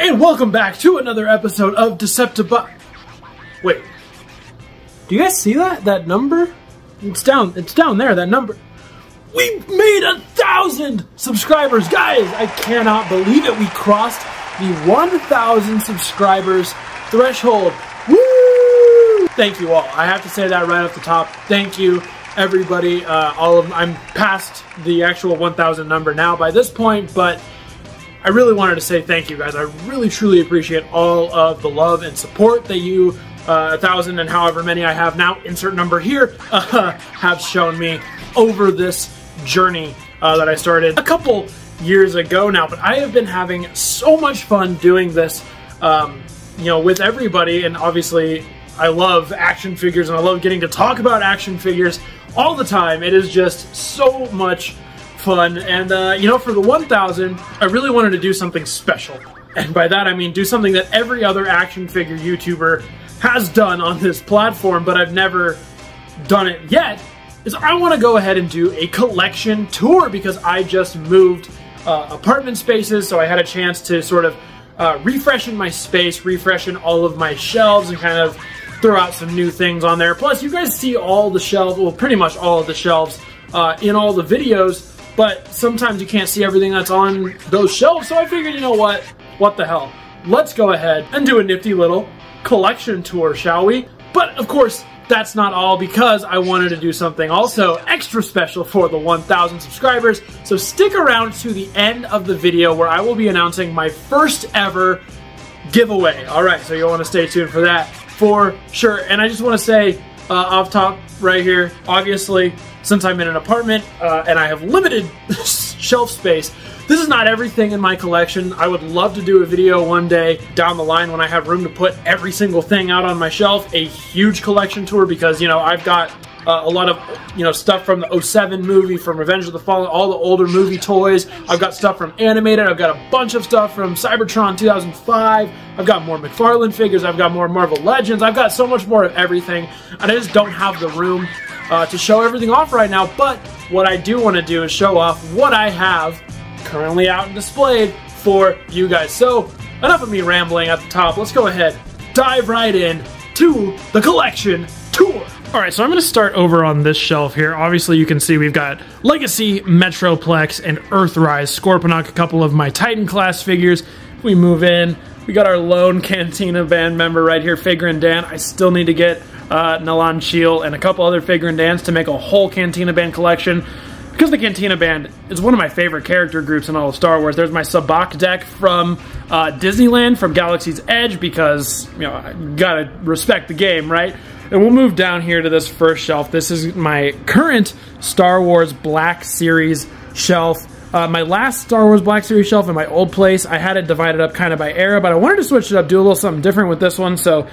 And welcome back to another episode of Deceptible. Wait, do you guys see that? That number? It's down there, that number. We made 1,000 subscribers, guys! I cannot believe it. We crossed the 1,000 subscribers threshold. Woo! Thank you all. I have to say that right off the top. Thank you, everybody. I'm past the actual 1,000 number now by this point, but I really wanted to say thank you, guys. I really, truly appreciate all of the love and support that you, 1,000 and however many I have now, insert number here, have shown me over this journey that I started a couple years ago now. But I have been having so much fun doing this, you know, with everybody. And obviously, I love action figures and I love getting to talk about action figures all the time. It is just so much fun. And you know, for the 1,000, I really wanted to do something special, and by that I mean do something that every other action figure YouTuber has done on this platform, but I've never done it yet. Is I want to go ahead and do a collection tour, because I just moved apartment spaces, so I had a chance to sort of refreshen my space, refreshen all of my shelves, and kind of throw out some new things on there. Plus, you guys see all the shelves, well, pretty much all of the shelves in all the videos. But sometimes you can't see everything that's on those shelves, so I figured, you know what? What the hell? Let's go ahead and do a nifty little collection tour, shall we? But of course, that's not all, because I wanted to do something also extra special for the 1,000 subscribers. So stick around to the end of the video where I will be announcing my first ever giveaway. Alright, so you'll want to stay tuned for that for sure. And I just want to say, off top right here, obviously, since I'm in an apartment and I have limited shelf space, this is not everything in my collection. I would love to do a video one day down the line when I have room to put every single thing out on my shelf, a huge collection tour, because, you know, I've got a lot of, you know, stuff from the 07 movie, from Revenge of the Fallen, all the older movie toys. I've got stuff from animated. I've got a bunch of stuff from Cybertron 2005. I've got more McFarlane figures. I've got more Marvel Legends. I've got so much more of everything, and I just don't have the room to show everything off right now. But what I do want to do is show off what I have currently out and displayed for you guys. So enough of me rambling at the top. Let's go ahead, dive right in to the collection tour. Alright, so I'm going to start over on this shelf here. Obviously, you can see we've got Legacy, Metroplex, and Earthrise, Scorponok, a couple of my Titan class figures. If we move in, we got our lone Cantina band member right here, Figure Dan. I still need to get Nalan Cheel and a couple other Figure Dans to make a whole Cantina band collection, because the Cantina band is one of my favorite character groups in all of Star Wars. There's my Sabacc deck from Disneyland, from Galaxy's Edge, because, you know, I gotta respect the game, right? And we'll move down here to this first shelf. This is my current Star Wars Black Series shelf. My last Star Wars Black Series shelf in my old place, I had it divided up kind of by era, but I wanted to switch it up, do a little something different with this one. So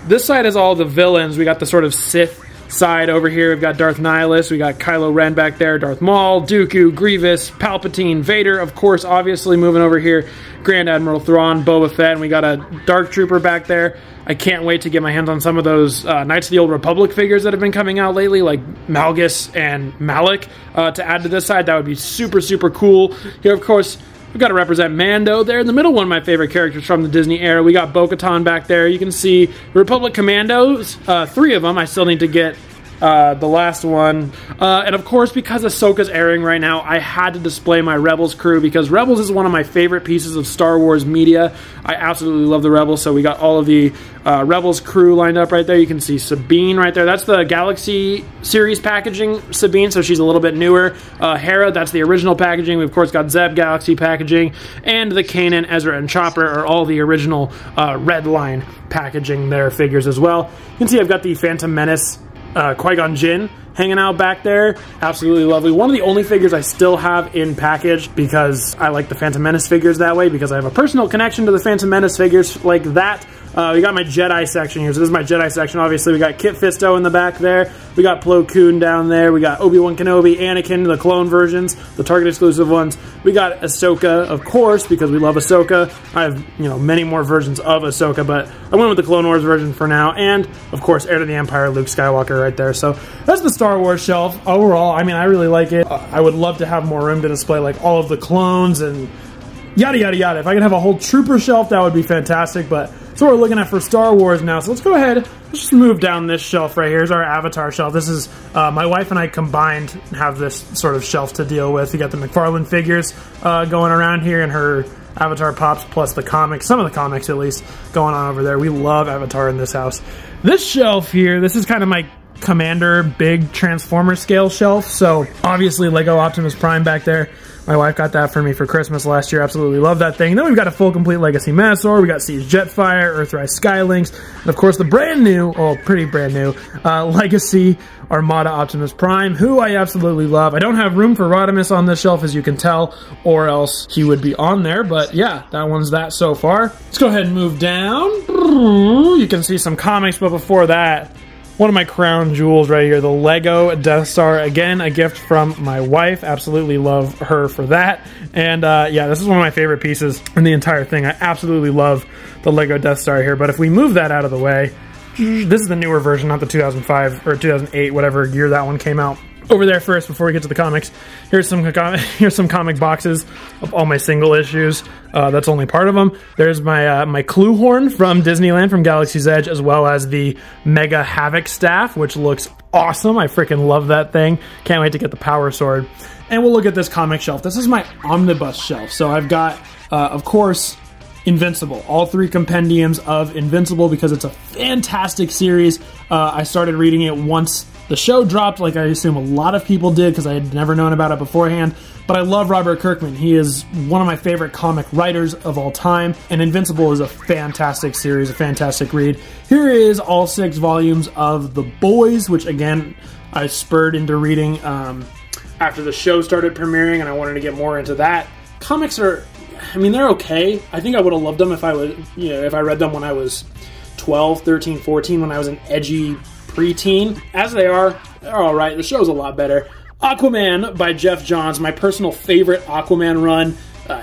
this side is all the villains. We got the sort of Sith side over here. We've got Darth Nihilus, we got Kylo Ren back there, Darth Maul, Dooku, Grievous, Palpatine, Vader, of course, obviously. Moving over here, Grand Admiral Thrawn, Boba Fett, and we got a Dark Trooper back there. I can't wait to get my hands on some of those Knights of the Old Republic figures that have been coming out lately, like Malgus and Malik, to add to this side. That would be super, super cool. Here, of course, we've got to represent Mando there in the middle, one of my favorite characters from the Disney era. We got Bo-Katan back there. You can see Republic Commandos, 3 of them. I still need to get the last one. And of course, because Ahsoka's airing right now, I had to display my Rebels crew, because Rebels is one of my favorite pieces of Star Wars media. I absolutely love the Rebels, so we got all of the Rebels crew lined up right there. You can see Sabine right there. That's the Galaxy series packaging Sabine, so she's a little bit newer. Hera, that's the original packaging. We've, of course, got Zeb Galaxy packaging, and the Kanan, Ezra, and Chopper are all the original Red Line packaging there figures as well. You can see I've got the Phantom Menace Qui-Gon Jinn hanging out back there. Absolutely lovely. One of the only figures I still have in package, because I like the Phantom Menace figures that way, because I have a personal connection to the Phantom Menace figures like that. We got my Jedi section here. So this is my Jedi section. Obviously, we got Kit Fisto in the back there. We got Plo Koon down there. We got Obi-Wan Kenobi, Anakin, the clone versions, the Target exclusive ones. We got Ahsoka, of course, because we love Ahsoka. I have, you know, many more versions of Ahsoka, but I went with the Clone Wars version for now. And, of course, Heir to the Empire, Luke Skywalker right there. So that's the Star Wars shelf. Overall, I mean, I really like it. I would love to have more room to display, like, all of the clones and yada, yada, yada. If I could have a whole Trooper shelf, that would be fantastic, but that's what we're looking at for Star Wars now. So let's go ahead, let's just move down this shelf right here. Here's our Avatar shelf. This is, my wife and I combined have this sort of shelf to deal with. You got the McFarlane figures going around here, and her Avatar pops, plus the comics, some of the comics at least, going on over there. We love Avatar in this house. This shelf here, this is kind of my Commander big Transformer scale shelf. So obviously Lego Optimus Prime back there. My wife got that for me for Christmas last year. Absolutely love that thing. Then we've got a full complete Legacy Menasor. We got Siege Jetfire, Earthrise Skylinks, and of course the brand new, oh pretty brand new, Legacy Armada Optimus Prime, who I absolutely love. I don't have room for Rodimus on this shelf, as you can tell, or else he would be on there, but yeah, that one's that so far. Let's go ahead and move down. You can see some comics, but before that, one of my crown jewels right here, the Lego Death Star. Again, a gift from my wife. Absolutely love her for that. And yeah, this is one of my favorite pieces in the entire thing. I absolutely love the Lego Death Star here. But if we move that out of the way, this is the newer version, not the 2005 or 2008, whatever year that one came out. Over there first, before we get to the comics, here's some comic boxes of all my single issues. That's only part of them. There's my my Clue Horn from Disneyland, from Galaxy's Edge, as well as the Mega Havoc staff, which looks awesome. I freaking love that thing. Can't wait to get the Power Sword. And we'll look at this comic shelf. This is my omnibus shelf. So I've got, of course, Invincible. All 3 compendiums of Invincible, because it's a fantastic series. I started reading it once the show dropped, like I assume a lot of people did, because I had never known about it beforehand. But I love Robert Kirkman. He is one of my favorite comic writers of all time, and Invincible is a fantastic series, a fantastic read. Here is all 6 volumes of The Boys, which again, I spurred into reading after the show started premiering, and I wanted to get more into that. Comics are, I mean, they're okay. I think I would have loved them if I would, you know, if I read them when I was 12, 13, 14, when I was an edgy preteen. As they are, they're alright. The show's a lot better. Aquaman by Jeff Johns, my personal favorite Aquaman run.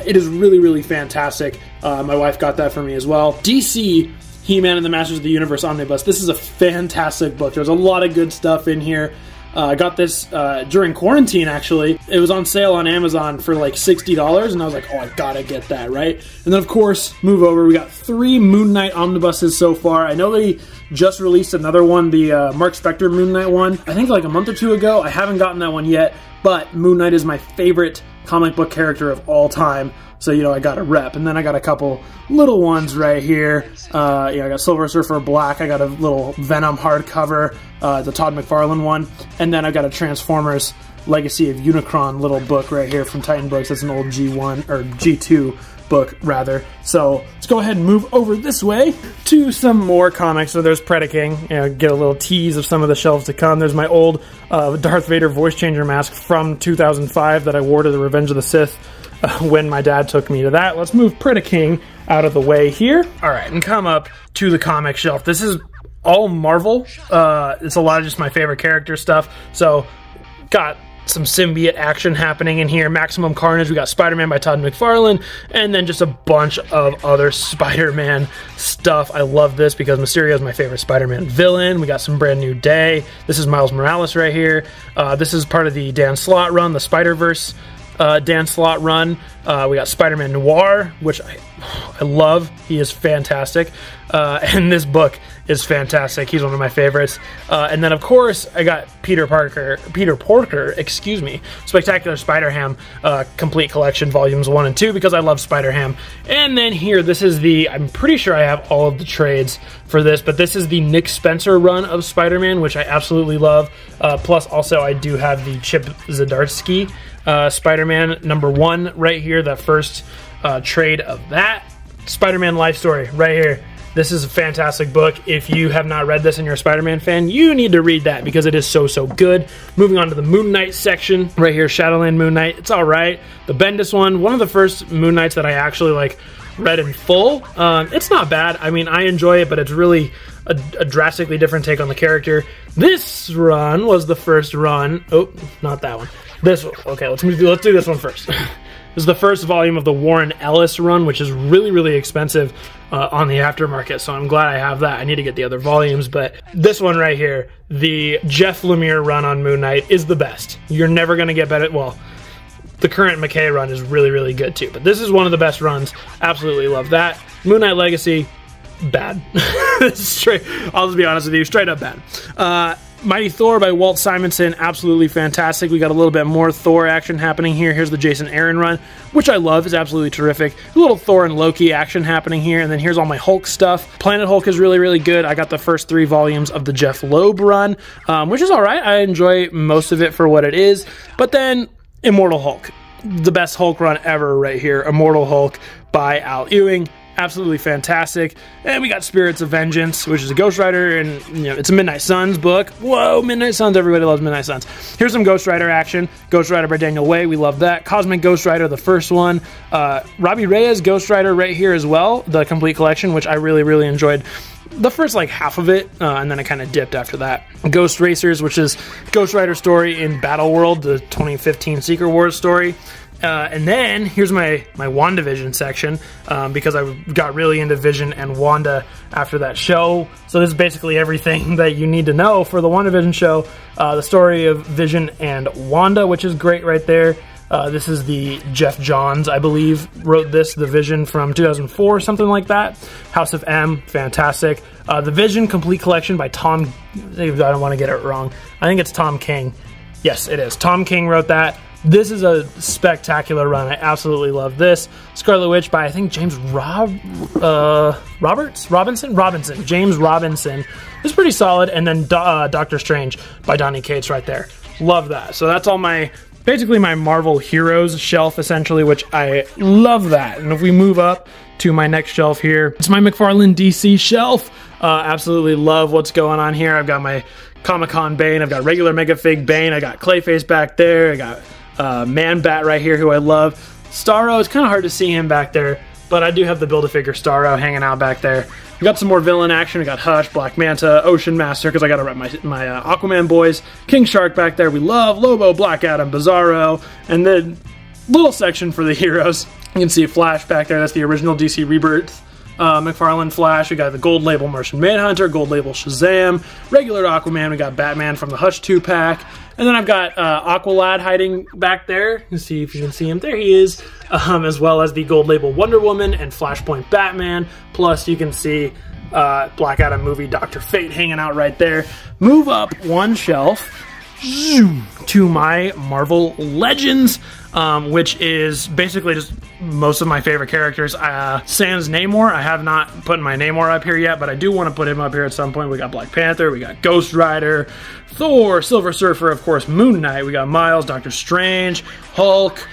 It is really, really fantastic. My wife got that for me as well. DC He-Man and the Masters of the Universe Omnibus. This is a fantastic book. There's a lot of good stuff in here. I got this during quarantine, actually. It was on sale on Amazon for like $60, and I was like, oh, I gotta get that, right? And then, of course, move over. We got 3 Moon Knight omnibuses so far. I know they just released another one, the Mark Spector Moon Knight one, I think like a month or 2 ago. I haven't gotten that one yet, but Moon Knight is my favorite comic book character of all time. So, you know, I got a rep. And then I got a couple little ones right here. I got Silver Surfer Black. I got a little Venom hardcover, the Todd McFarlane one. And then I got a Transformers Legacy of Unicron little book right here from Titan Books. That's an old G1, or G2 book, rather. So let's go ahead and move over this way to some more comics. So there's Predaking. You know, get a little tease of some of the shelves to come. There's my old Darth Vader voice changer mask from 2005 that I wore to the Revenge of the Sith when my dad took me to that. Let's move Predaking out of the way here. All right, and come up to the comic shelf. This is all Marvel. It's a lot of just my favorite character stuff. So got some symbiote action happening in here. Maximum Carnage. We got Spider-Man by Todd McFarlane, and then just a bunch of other Spider-Man stuff. I love this because Mysterio is my favorite Spider-Man villain. We got some Brand New Day. This is Miles Morales right here. This is part of the Dan Slott run, the Spider-Verse Dan Slott run. We got Spider-Man Noir, which I love. He is fantastic. And this book is fantastic. He's one of my favorites. And then, of course, I got Peter Porker, excuse me, Spectacular Spider-Ham Complete Collection, Volumes 1 and 2, because I love Spider-Ham. And then here, this is the, I'm pretty sure I have all of the trades for this, but this is the Nick Spencer run of Spider-Man, which I absolutely love. Plus, also, I do have the Chip Zdarsky Spider-Man #1 right here, the first trade of that. Spider-Man Life Story right here. This is a fantastic book. If you have not read this and you're a Spider-Man fan, you need to read that because it is so, so good. Moving on to the Moon Knight section right here, Shadowland Moon Knight. It's all right. The Bendis one, one of the first Moon Knights that I actually like read in full. It's not bad. I mean, I enjoy it, but it's really a drastically different take on the character. This run was the first run. Oh, not that one. This one. Okay, let's do this one first. This is the first volume of the Warren Ellis run, which is really, really expensive on the aftermarket, so I'm glad I have that. I need to get the other volumes, but this one right here, the Jeff Lemire run on Moon Knight, is the best. You're never going to get better. Well, the current McKay run is really, really good too. But this is one of the best runs. Absolutely love that. Moon Knight Legacy, bad. Straight, I'll just be honest with you, straight up bad. Mighty Thor by Walt Simonson, absolutely fantastic. We got a little bit more Thor action happening here. Here's the Jason Aaron run, which I love, is absolutely terrific. A little Thor and Loki action happening here, and then here's all my Hulk stuff. Planet Hulk is really, really good. I got the first 3 volumes of the Jeff Loeb run, which is all right. I enjoy most of it for what it is. But then Immortal Hulk, the best Hulk run ever right here. Immortal Hulk by Al Ewing. Absolutely fantastic. And we got Spirits of Vengeance, which is a Ghost Rider, and it's a Midnight Suns book. Whoa, Midnight Suns, everybody loves Midnight Suns. Here's some Ghost Rider action. Ghost Rider by Daniel Way, we love that. Cosmic Ghost Rider, the first one. Robbie Reyes Ghost Rider right here as well, the complete collection, which I really, really enjoyed the first like half of it, and then I kind of dipped after that. Ghost Racers, which is Ghost Rider story in Battle World, the 2015 Secret Wars story. And then here's my WandaVision section, because I got really into Vision and Wanda after that show. So this is basically everything that you need to know for the WandaVision show. The story of Vision and Wanda, which is great right there. This is the Jeff Johns, I believe, wrote this, the Vision from 2004, something like that. House of M, fantastic. The Vision Complete Collection by Tom, I don't want to get it wrong. I think it's Tom King. Yes, it is. Tom King wrote that. This is a spectacular run. I absolutely love this. Scarlet Witch by, I think, James Robinson. James Robinson is pretty solid. And then Doctor Strange by Donny Cates right there. Love that. So that's all my, basically my Marvel Heroes shelf, essentially, which I love that. And if we move up to my next shelf here, it's my McFarlane DC shelf. Absolutely love what's going on here. I've got my Comic-Con Bane. I've got regular Megafig Bane. I got Clayface back there. I got Man-Bat right here, who I love. Starro, it's kind of hard to see him back there, but I do have the Build-A-Figure Starro hanging out back there. We got some more villain action. We got Hush, Black Manta, Ocean Master, because I got to rep my Aquaman boys. King Shark back there. We love Lobo, Black Adam, Bizarro, and then little section for the heroes. You can see Flash back there. That's the original DC Rebirth. McFarlane Flash, we got the Gold Label Martian Manhunter, Gold Label Shazam, regular Aquaman, we got Batman from the Hush 2-pack, and then I've got Aqualad hiding back there. You can see if you can see him. There he is, as well as the Gold Label Wonder Woman and Flashpoint Batman, plus you can see Black Adam movie Dr. Fate hanging out right there. Move up one shelf to my Marvel Legends, which is basically just most of my favorite characters. Sans Namor, I have not put my Namor up here yet, but I do want to put him up here at some point. We got Black Panther, we got Ghost Rider, Thor, Silver Surfer, of course, Moon Knight, we got Miles, Doctor Strange, Hulk.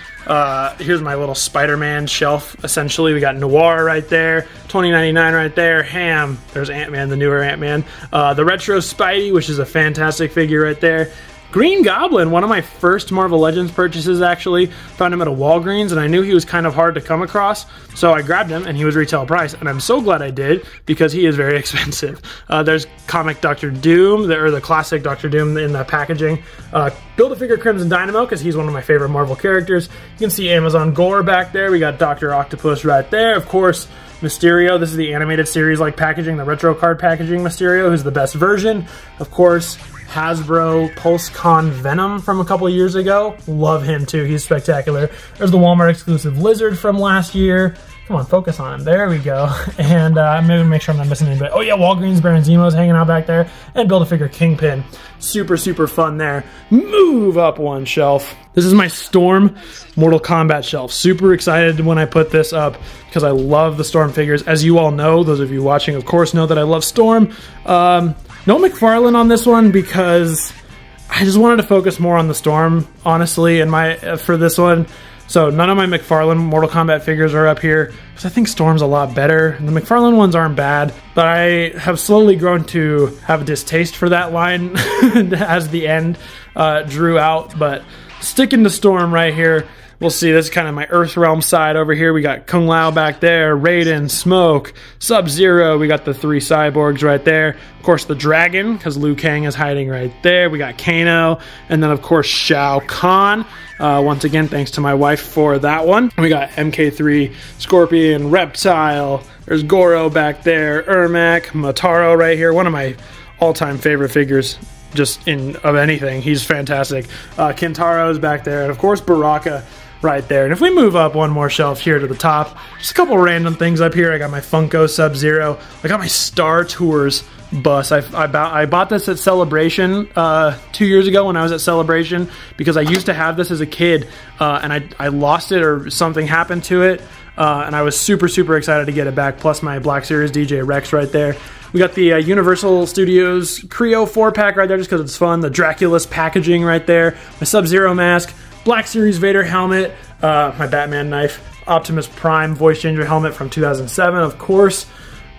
Here's my little Spider-Man shelf, essentially. We got Noir right there, 2099 right there, Ham, there's Ant-Man, the newer Ant-Man, the Retro Spidey, which is a fantastic figure right there. Green Goblin, one of my first Marvel Legends purchases, actually. Found him at a Walgreens, and I knew he was kind of hard to come across, so I grabbed him, and he was retail price, and I'm so glad I did, because he is very expensive. There's comic Doctor Doom, or the classic Doctor Doom in the packaging. Build-A-Figure Crimson Dynamo, because he's one of my favorite Marvel characters. You can see Amazon Gore back there. We got Dr. Octopus right there. Of course, Mysterio. This is the animated series-like packaging, the retro card packaging Mysterio, who's the best version. Of course, Hasbro PulseCon Venom from a couple years ago. Love him too, he's spectacular. There's the Walmart exclusive Lizard from last year. Come on, focus on him. There we go. And I'm gonna make sure I'm not missing anybody. Oh yeah, Walgreens Baron Zemo's hanging out back there. And Build-A-Figure Kingpin. Super, super fun there. Move up one shelf. This is my Storm Mortal Kombat shelf. Super excited when I put this up because I love the Storm figures. As you all know, those of you watching, of course, know that I love Storm. No McFarlane on this one because I just wanted to focus more on the Storm, honestly, for this one. So none of my McFarlane Mortal Kombat figures are up here because I think Storm's a lot better. The McFarlane ones aren't bad, but I have slowly grown to have a distaste for that line as the end drew out. But sticking to Storm right here, we'll see. This is kind of my Earthrealm side over here. We got Kung Lao back there, Raiden, Smoke, Sub-Zero. We got the 3 cyborgs right there. Of course, the Dragon, because Liu Kang is hiding right there. We got Kano, and then, of course, Shao Kahn. Once again, thanks to my wife for that one. We got MK3, Scorpion, Reptile. There's Goro back there, Ermac, Motaro right here. One of my all-time favorite figures just of anything. He's fantastic. Kintaro's back there, and of course Baraka. right there. And if we move up one more shelf here to the top, just a couple random things up here. I got my Funko Sub-Zero. I got my Star Tours bus. I bought this at Celebration 2 years ago when I was at Celebration, because I used to have this as a kid, and I lost it or something happened to it, and I was super excited to get it back, plus my Black Series DJ Rex right there. We got the Universal Studios Creo 4-pack right there just because it's fun. The Draculus packaging right there. My Sub-Zero mask. Black Series Vader helmet. My Batman knife. Optimus Prime voice changer helmet from 2007, of course.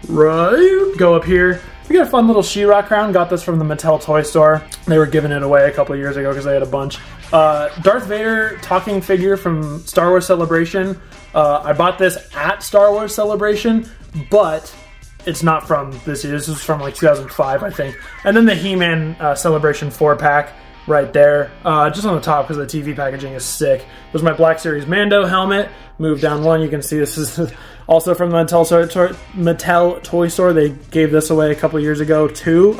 Right. Go up here. We got a fun little She-Ra crown. Got this from the Mattel toy store. They were giving it away a couple of years ago because they had a bunch. Darth Vader talking figure from Star Wars Celebration. I bought this at Star Wars Celebration, but it's not from this year. This is from like 2005, I think. And then the He-Man Celebration 4-pack right there. Just on the top because the TV packaging is sick. There's my Black Series Mando helmet. Move down one, you can see this is also from the Mattel toy store. They gave this away a couple years ago too.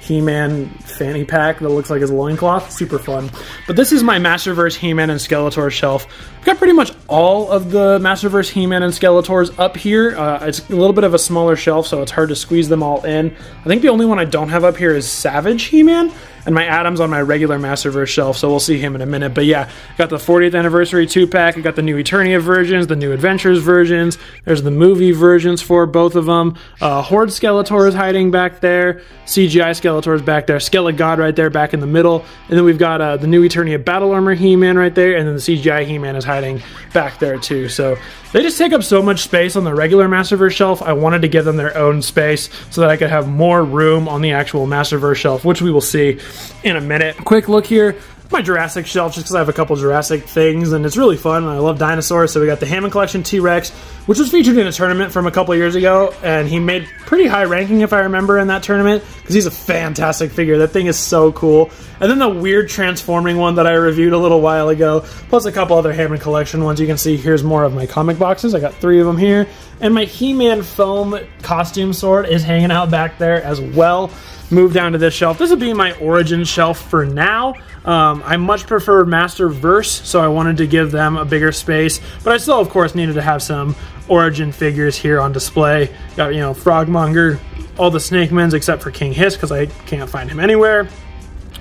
He-Man fanny pack that looks like his loincloth. Super fun. But this is my Masterverse He-Man and Skeletor shelf. I've got pretty much all of the Masterverse He-Man and Skeletors up here. It's a little bit of a smaller shelf, so it's hard to squeeze them all in. I think the only one I don't have up here is Savage He-Man, and my Adam's on my regular Masterverse shelf, so we'll see him in a minute. But yeah, got the 40th Anniversary 2-pack. I got the new Eternia versions, the new Adventures versions. There's the movie versions for both of them. Horde Skeletor is hiding back there. CGI Skeletor is back there. Skelegod right there back in the middle. And then we've got the new Eternia Battle Armor He-Man right there, and then the CGI He-Man is hiding back there too. So they just take up so much space on the regular Masterverse shelf. I wanted to give them their own space so that I could have more room on the actual Masterverse shelf, which we will see in a minute. Quick look here. My Jurassic shelf, just because I have a couple Jurassic things, and it's really fun, and I love dinosaurs. So we got the Hammond Collection T-Rex, which was featured in a tournament from a couple years ago, and he made pretty high ranking, if I remember, in that tournament, because he's a fantastic figure. That thing is so cool. And then the weird transforming one that I reviewed a little while ago, plus a couple other Hammond Collection ones. You can see here's more of my comic boxes. I got 3 of them here. And my He-Man foam costume sword is hanging out back there as well. Move down to this shelf. This would be my Origin shelf for now. I much prefer Masterverse, so I wanted to give them a bigger space, but I still, of course, needed to have some Origin figures here on display. Got, you know, Frogmonger, all the Snakemans except for King Hiss, because I can't find him anywhere.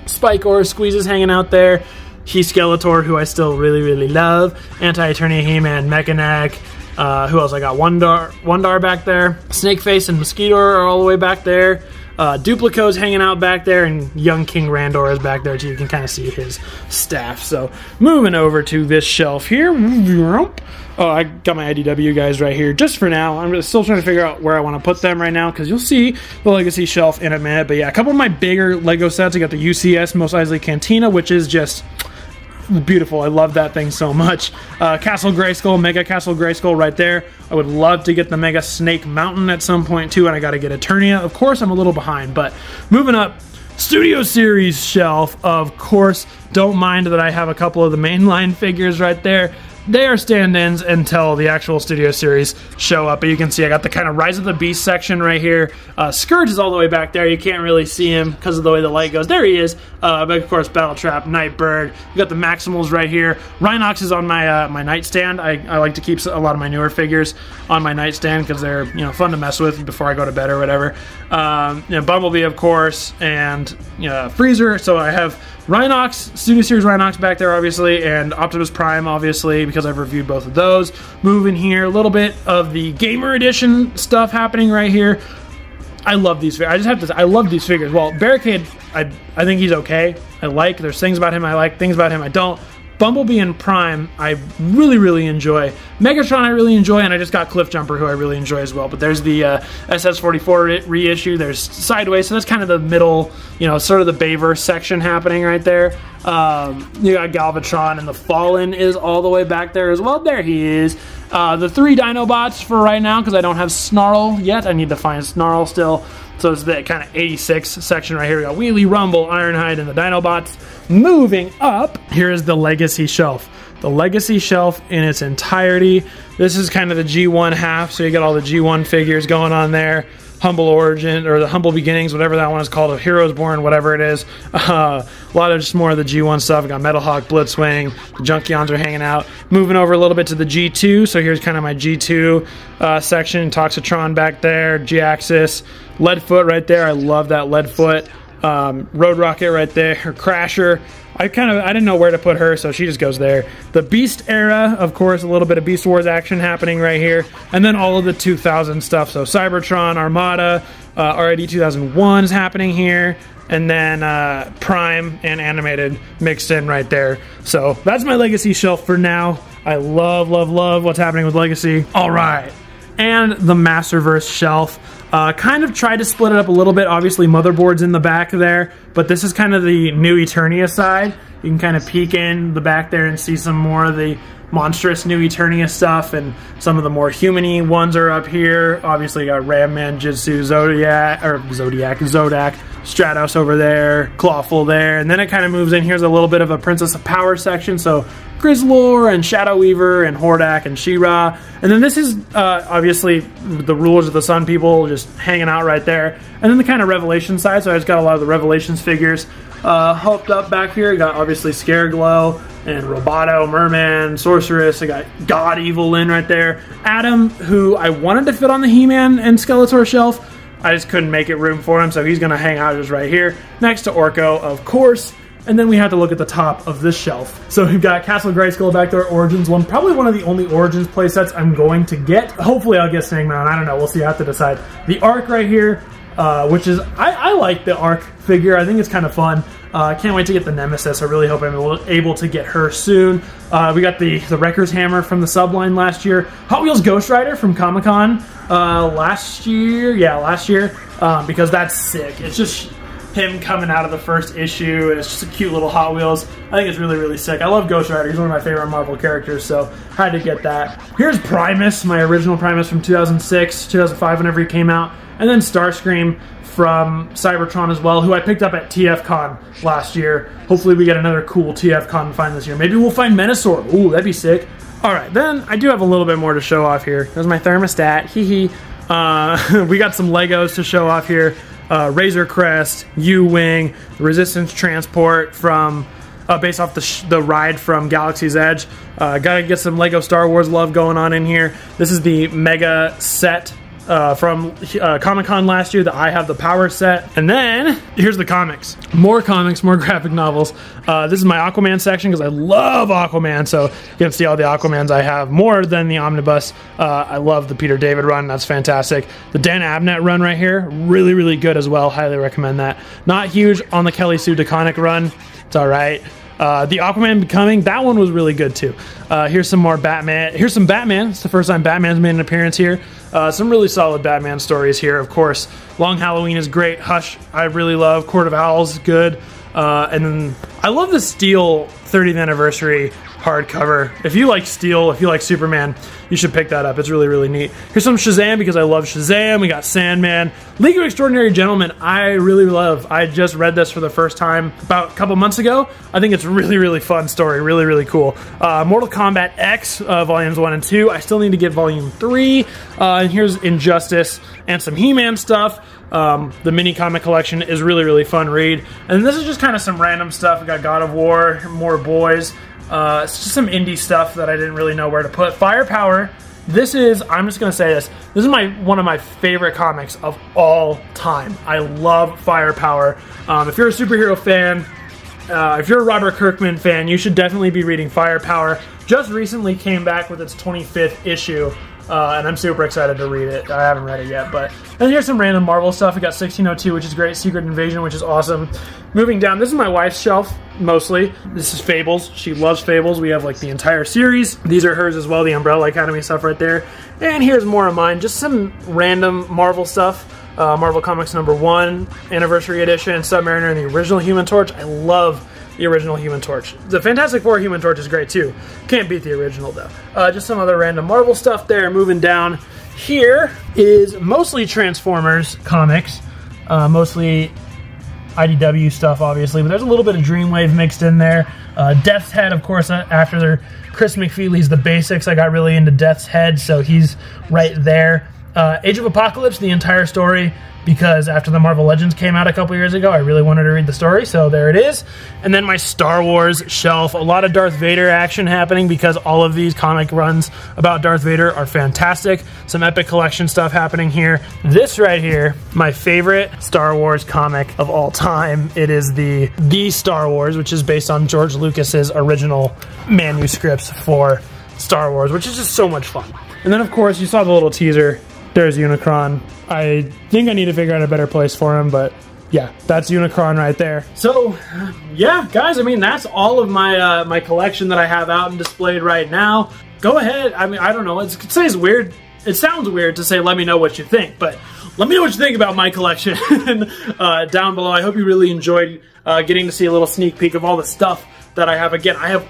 Spike or Squeezes hanging out there. He Skeletor, who I still really love. Anti-Eternia He-Man, Mechanic. Who else? I got Wondar back there. Snakeface and Mosquito are all the way back there. Duplico's hanging out back there, and young King Randor is back there too. You can kind of see his staff. So moving over to this shelf here. Oh, I got my IDW guys right here just for now. I'm still trying to figure out where I want to put them right now, because you'll see the Legacy shelf in a minute. But yeah, a couple of my bigger Lego sets. I got the UCS Mos Eisley Cantina, which is just beautiful. I love that thing so much. Castle Grayskull, Mega Castle Grayskull right there. I would love to get the Mega Snake Mountain at some point too, and I got to get Eternia. Of course, I'm a little behind, but moving up, Studio Series shelf. Of course, don't mind that I have a couple of the mainline figures right there. They are stand-ins until the actual Studio Series show up. But you can see I got the kind of Rise of the Beast section right here. Scourge is all the way back there. You can't really see him because of the way the light goes. There he is. But of course, Battletrap, Nightbird. We got the Maximals right here. Rhinox is on my my nightstand. I like to keep a lot of my newer figures on my nightstand because they're, you know, fun to mess with before I go to bed or whatever. You know, Bumblebee, of course, and Freezer. So I have Rhinox, Studio Series Rhinox back there, obviously, and Optimus Prime, obviously, because I've reviewed both of those. Moving here, a little bit of the Gamer Edition stuff happening right here. I love these figures. I just have to say, I love these figures. Well, Barricade, I think he's okay. There's things about him I like, things about him I don't. Bumblebee and Prime, I really enjoy. Megatron, I really enjoy, and I just got Cliffjumper, who I really enjoy as well. But there's the SS44 reissue. There's Sideways, so that's kind of the middle, you know, sort of the Bayverse section happening right there. You got Galvatron, and the Fallen is all the way back there as well. There he is. The 3 Dinobots for right now, because I don't have Snarl yet. I need to find Snarl still. So it's the kind of 86 section right here. We got Wheelie, Rumble, Ironhide, and the Dinobots. Moving up, here is the Legacy shelf. The Legacy shelf in its entirety. This is kind of the G1 half, so you got all the G1 figures going on there. Humble Origin, or the Humble Beginnings, whatever that one is called, of Heroes Born, whatever it is. A lot of just more of the G1 stuff. We got Metal Hawk, Blitzwing, the Junkions are hanging out. Moving over a little bit to the G2, so here's kind of my G2 section. Toxitron back there, G-Axis, Leadfoot right there. I love that Leadfoot. Road Rocket right there, Crasher. I didn't know where to put her, so she just goes there. The Beast era, of course, a little bit of Beast Wars action happening right here. And then all of the 2000 stuff. So Cybertron, Armada, RID 2001 is happening here. And then Prime and Animated mixed in right there. So that's my Legacy shelf for now. I love, love, love what's happening with Legacy. All right. And the Masterverse shelf. Kind of tried to split it up a little bit. Obviously, Motherboard's in the back there, but this is kind of the new Eternia side. You can kind of peek in the back there and see some more of the monstrous new Eternia stuff, and some of the more human-y ones are up here. Obviously, you got Ram Man, Jitsu, Zodak, Stratos over there, Clawful there, and then it kind of moves in. Here's a little bit of a Princess of Power section, so Grizzlor and Shadow Weaver and Hordak and She-Ra. And then this is obviously the Rulers of the Sun people just hanging out right there. And then the kind of Revelation side, so I just got a lot of the Revelations figures hooked up back here. You got obviously Scareglow and Roboto, Merman, Sorceress. I got God Evil Lyn right there. Adam, who I wanted to fit on the He-Man and Skeletor shelf, I just couldn't make it room for him, so he's going to hang out just right here next to Orko, of course. And then we have to look at the top of this shelf. So we've got Castle Grayskull back there, Origins one. Probably one of the only Origins playsets I'm going to get. Hopefully I'll get Snagman. I don't know. We'll see. I have to decide. The Ark right here, which is... I like the Ark figure. I think it's kind of fun. Can't wait to get the Nemesis. I really hope I'm able to get her soon. We got the Wrecker's Hammer from the subline last year. Hot Wheels Ghost Rider from Comic-Con last year. Yeah, last year. Because that's sick. It's just... him coming out of the first issue, and it's just a cute little Hot Wheels. I think it's really, really sick. I love Ghost Rider. He's one of my favorite Marvel characters, so had to get that. Here's Primus, my original Primus from 2006, 2005, whenever he came out. And then Starscream from Cybertron as well, who I picked up at TFCon last year. Hopefully we get another cool TFCon find this year. Maybe we'll find Menasor. Ooh, that'd be sick. All right, then I do have a little bit more to show off here. There's my thermostat. Hee hee. We got some Legos to show off here. Razor Crest, U-Wing, Resistance Transport from based off the ride from Galaxy's Edge. Gotta get some Lego Star Wars love going on in here. This is the Mega set from Comic-Con last year, the I Have the Power set. And then, here's the comics. More comics, more graphic novels. This is my Aquaman section, because I love Aquaman, so you can see all the Aquamans I have, more than the Omnibus. I love the Peter David run, that's fantastic. The Dan Abnett run right here, really, really good as well, highly recommend that. Not huge on the Kelly Sue DeConnick run, it's alright. The Aquaman Becoming, that one was really good too. Here's some more Batman. Here's some Batman. It's the first time Batman's made an appearance here. Some really solid Batman stories here, of course. Long Halloween is great. Hush, I really love. Court of Owls is good. And then I love the Steel 30th anniversary hardcover. If you like Steel, if you like Superman, you should pick that up. It's really, really neat. Here's some Shazam, because I love Shazam. We got Sandman. League of Extraordinary Gentlemen, I really love. I just read this for the first time about a couple months ago. I think it's a really, really fun story. Really, really cool. Mortal Kombat X, volumes 1 and 2. I still need to get volume 3. And here's Injustice and some He-Man stuff. The mini comic collection is really, really fun read. And this is just kind of some random stuff. We got God of War, more boys. It's just some indie stuff that I didn't really know where to put. Firepower. This is, I'm just going to say this, this is one of my favorite comics of all time. I love Firepower. If you're a superhero fan, if you're a Robert Kirkman fan, you should definitely be reading Firepower. Just recently came back with its 25th issue. And I'm super excited to read it. I haven't read it yet, but... And here's some random Marvel stuff. We got 1602, which is great. Secret Invasion, which is awesome. Moving down, this is my wife's shelf, mostly. This is Fables. She loves Fables. We have, like, the entire series. These are hers as well, the Umbrella Academy stuff right there. And here's more of mine. Just some random Marvel stuff. Marvel Comics #1, Anniversary Edition, Submariner, and the original Human Torch. I love the original Human Torch. The Fantastic Four Human Torch is great too. Can't beat the original though. Just some other random Marvel stuff there. Moving down, here is mostly Transformers comics, mostly IDW stuff obviously, but there's a little bit of Dreamwave mixed in there. Death's Head, of course, after Chris McFeely's The Basics, I got really into Death's Head, so he's right there. Age of Apocalypse, the entire story, because after the Marvel Legends came out a couple years ago, I really wanted to read the story, so there it is. And then my Star Wars shelf, a lot of Darth Vader action happening because all of these comic runs about Darth Vader are fantastic. Some epic collection stuff happening here. This right here, my favorite Star Wars comic of all time. It is the Star Wars, which is based on George Lucas's original manuscripts for Star Wars, which is just so much fun. And then of course you saw the little teaser. There's Unicron. I think I need to figure out a better place for him, but yeah, that's Unicron right there. So yeah, guys, I mean, that's all of my my collection that I have out and displayed right now. Go ahead. I mean, I don't know. It sounds weird. It sounds weird to say, let me know what you think, but let me know what you think about my collection down below. I hope you really enjoyed getting to see a little sneak peek of all the stuff that I have. Again, I have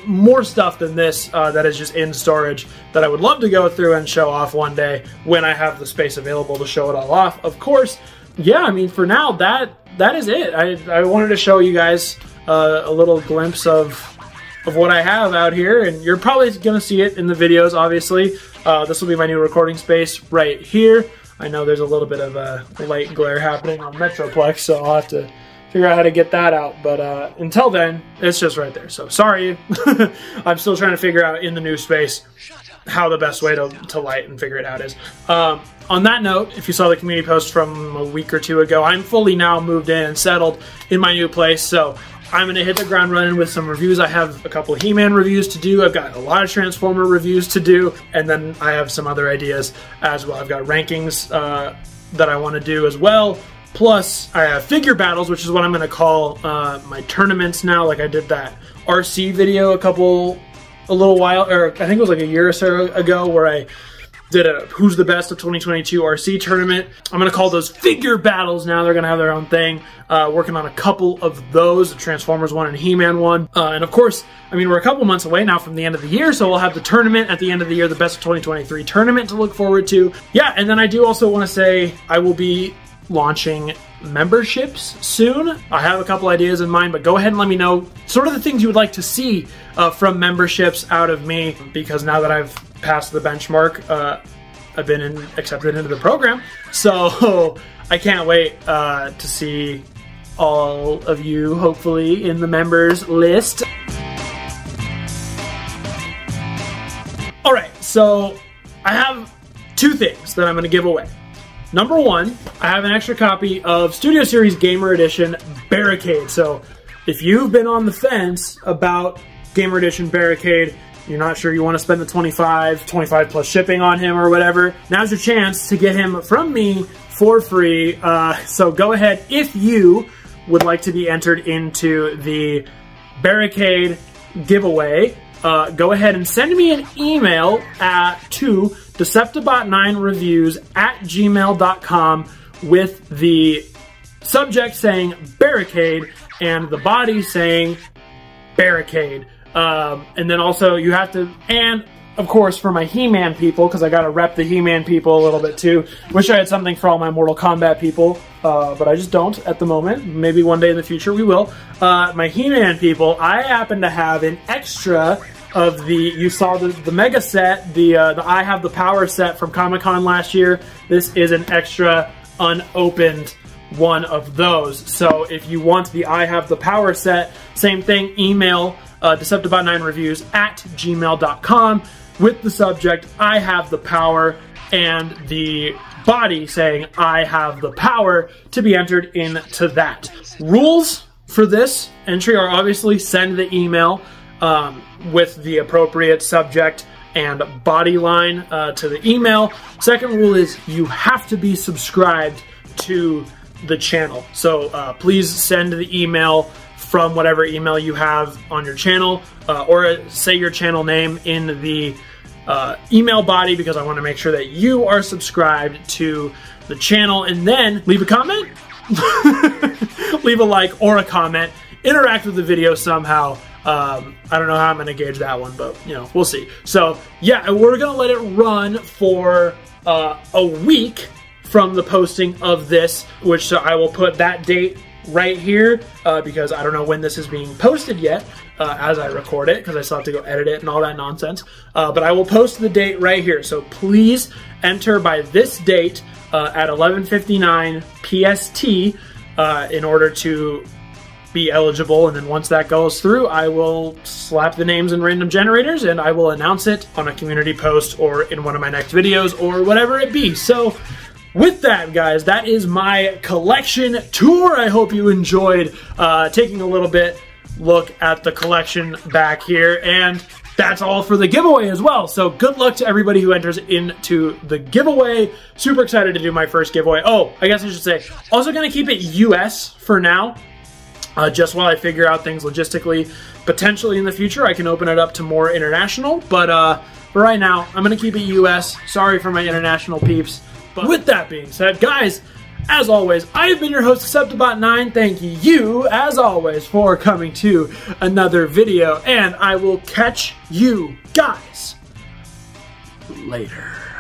more stuff than this that is just in storage that I would love to go through and show off one day when I have the space available to show it all off. Of course, yeah, I mean, for now, that is it. I wanted to show you guys a little glimpse of what I have out here, and you're probably going to see it in the videos, obviously. This will be my new recording space right here. I know there's a little bit of a light glare happening on Metroplex, so I'll have to figure out how to get that out, but until then, it's just right there. So sorry, I'm still trying to figure out in the new space how the best way to light and figure it out is. On that note, if you saw the community post from a week or two ago, I'm fully now moved in and settled in my new place, so I'm going to hit the ground running with some reviews. I have a couple of He-Man reviews to do, I've got a lot of Transformer reviews to do, and then I have some other ideas as well. I've got rankings that I want to do as well. Plus, I have figure battles, which is what I'm going to call my tournaments now. Like I did that RC video a little while, or I think it was like a year or so ago, where I did a Who's the Best of 2022 RC tournament. I'm going to call those figure battles now. They're going to have their own thing. Working on a couple of those, the Transformers one and He-Man one. And of course, I mean, we're a couple months away now from the end of the year, so we'll have the tournament at the end of the year, the Best of 2023 tournament to look forward to. Yeah, and then I do also want to say I will be launching memberships soon. I have a couple ideas in mind, but go ahead and let me know sort of the things you would like to see from memberships out of me, because now that I've passed the benchmark, I've been accepted into the program, so I can't wait to see all of you hopefully in the members list. Alright, so I have two things that I'm going to give away. Number one, I have an extra copy of Studio Series Gamer Edition Barricade. So if you've been on the fence about Gamer Edition Barricade, you're not sure you want to spend the 25 plus shipping on him or whatever, now's your chance to get him from me for free. So go ahead, if you would like to be entered into the Barricade giveaway, go ahead and send me an email to deceptibot9reviews@gmail.com with the subject saying Barricade and the body saying Barricade. And then also you have to, and of course for my He-Man people, because I gotta rep the He-Man people a little bit too. Wish I had something for all my Mortal Kombat people, but I just don't at the moment. Maybe one day in the future we will. My He-Man people, I happen to have an extra of the, you saw the mega set, the I Have the Power set from Comic-Con last year. This is an extra unopened one of those. So if you want the I Have the Power set, same thing, email deceptibot9reviews@gmail.com with the subject I Have the Power and the body saying I Have the Power to be entered into that. Rules for this entry are obviously send the email with the appropriate subject and body line to the email. Second rule is you have to be subscribed to the channel. So please send the email from whatever email you have on your channel, or say your channel name in the email body, because I want to make sure that you are subscribed to the channel. And then leave a comment, leave a like or a comment, interact with the video somehow. I don't know how I'm going to gauge that one, but you know, we'll see. So yeah, we're going to let it run for a week from the posting of this, which I will put that date right here because I don't know when this is being posted yet as I record it, because I still have to go edit it and all that nonsense. But I will post the date right here. So please enter by this date at 11:59 PST in order to be eligible, and then once that goes through, I will slap the names in random generators and I will announce it on a community post or in one of my next videos or whatever it be. So with that, guys, that is my collection tour. I hope you enjoyed taking a little bit look at the collection back here, and that's all for the giveaway as well. So good luck to everybody who enters into the giveaway. Super excited to do my first giveaway. Oh, I guess I should say, also gonna keep it US for now. Just while I figure out things logistically. Potentially in the future, I can open it up to more international, but for right now, I'm going to keep it US. Sorry for my international peeps. But with that being said, guys, as always, I have been your host, Deceptibot9. Thank you, as always, for coming to another video, and I will catch you guys later.